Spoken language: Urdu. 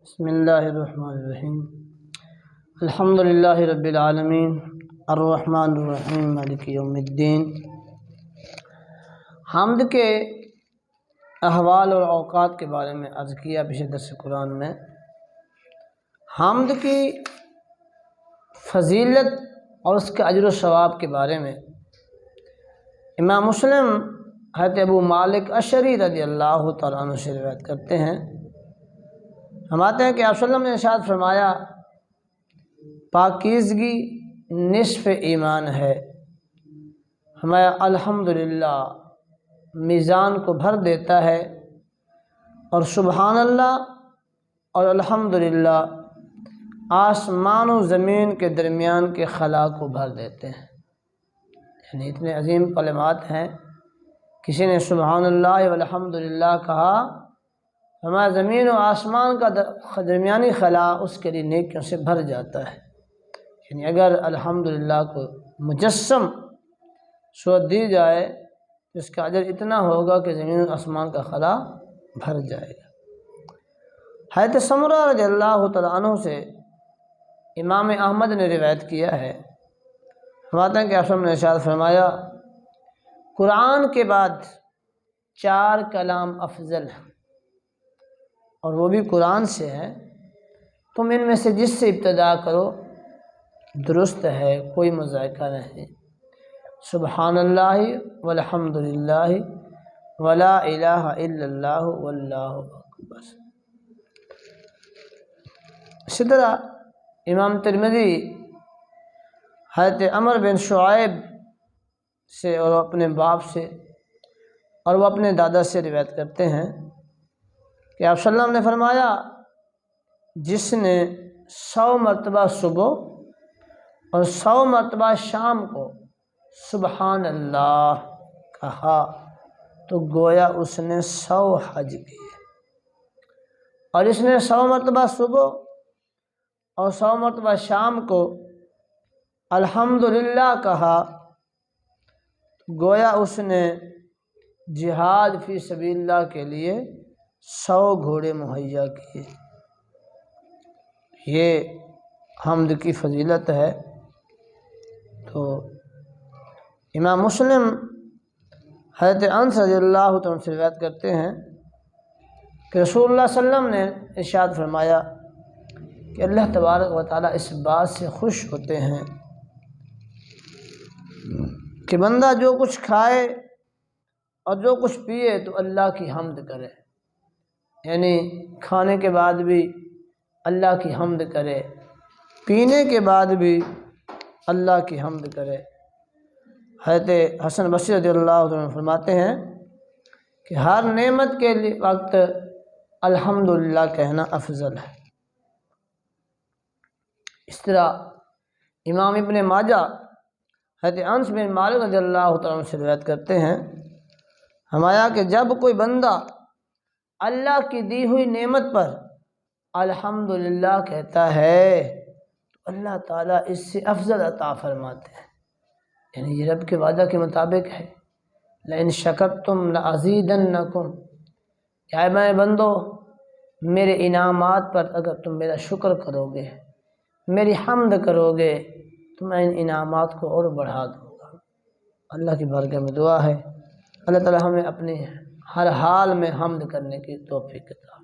بسم اللہ الرحمن الرحیم الحمد للہ رب العالمین الرحمن الرحیم مالک یوم الدین۔ حمد کے احوال اور اوقات کے بارے میں عرض کیا پچھلے درس قرآن میں۔ حمد کی فضیلت اور اس کے اجر و ثواب کے بارے میں امام مسلم حضرت ابو مالک اشعری رضی اللہ تعالیٰ عنہ سے روایت کرتے ہیں، فرماتے ہیں کہ آپ صلی اللہ علیہ وسلم نے ارشاد فرمایا، پاکیزگی نصف ایمان ہے۔ فرمایا الحمدللہ میزان کو بھر دیتا ہے، اور سبحان اللہ اور الحمدللہ آسمان و زمین کے درمیان کے خلا کو بھر دیتے ہیں۔ یعنی اتنے عظیم کلمات ہیں۔ کسی نے سبحان اللہ والحمدللہ کہا، ہمارا زمین و آسمان کا درمیانی خلا اس کے لیے نیکیوں سے بھر جاتا ہے۔ یعنی اگر الحمدللہ کو مجسم صورت دی جائے تو اس کا اجر اتنا ہوگا کہ زمین و آسمان کا خلا بھر جائے گا۔ حضرت سمرہ رضی اللہ تعالیٰ عنہ سے امام احمد نے روایت کیا ہے، فرماتے ہیں کہ آپ نے ارشاد فرمایا، قرآن کے بعد 4 کلام افضل ہیں، اور وہ بھی قرآن سے ہے، تم ان میں سے جس سے ابتدا کرو درست ہے، کوئی مذائقہ نہیں۔ سبحان اللہ والحمدللہ ولا الہ الا اللہ واللہ اکبر۔ اسی طرح امام ترمذی حضرت عمر بن شعیب سے اور اپنے باپ سے اور وہ اپنے دادا سے روایت کرتے ہیں کہ آپ صلی اللہ علیہ وسلم نے فرمایا، جس نے 100 مرتبہ صبح اور 100 مرتبہ شام کو سبحان اللہ کہا تو گویا اس نے 100 حج کیے، اور اس نے 100 مرتبہ صبح اور 100 مرتبہ شام کو الحمدللہ کہا، گویا اس نے جہاد فی سبیل اللہ کے لیے 100 گھوڑے مہیا کیے۔ یہ حمد کی فضیلت ہے۔ تو امام مسلم حضرت انس رضی اللہ عنہ سے روایت کرتے ہیں کہ رسول اللہ صلی اللہ علیہ وسلم نے ارشاد فرمایا کہ اللہ تبارک و تعالیٰ اس بات سے خوش ہوتے ہیں کہ بندہ جو کچھ کھائے اور جو کچھ پیے تو اللہ کی حمد کرے، یعنی کھانے کے بعد بھی اللہ کی حمد کرے، پینے کے بعد بھی اللہ کی حمد کرے۔ حضرت حسن بصری رضی اللہ عنہ فرماتے ہیں کہ ہر نعمت کے وقت الحمدللہ کہنا افضل ہے۔ اس طرح امام ابن ماجہ حضرت انس بن مالک رضی اللہ عنہ سے روایت کرتے ہیں، فرمایا کہ جب کوئی بندہ اللہ کی دی ہوئی نعمت پر الحمدللہ کہتا ہے تو اللہ تعالیٰ اس سے افضل عطا فرماتے ہیں۔ یعنی یہ رب کے وعدہ کے مطابق ہے، لئن شکرتم لازیدنکم، کہ اے میں بندو میرے انعامات پر اگر تم میرا شکر کرو گے، میری حمد کرو گے تو میں ان انعامات کو اور بڑھا دوں گا۔ اللہ کی بارگاہ میں دعا ہے اللہ تعالیٰ ہمیں اپنے ہر حال میں حمد کرنے کی توفیق عطا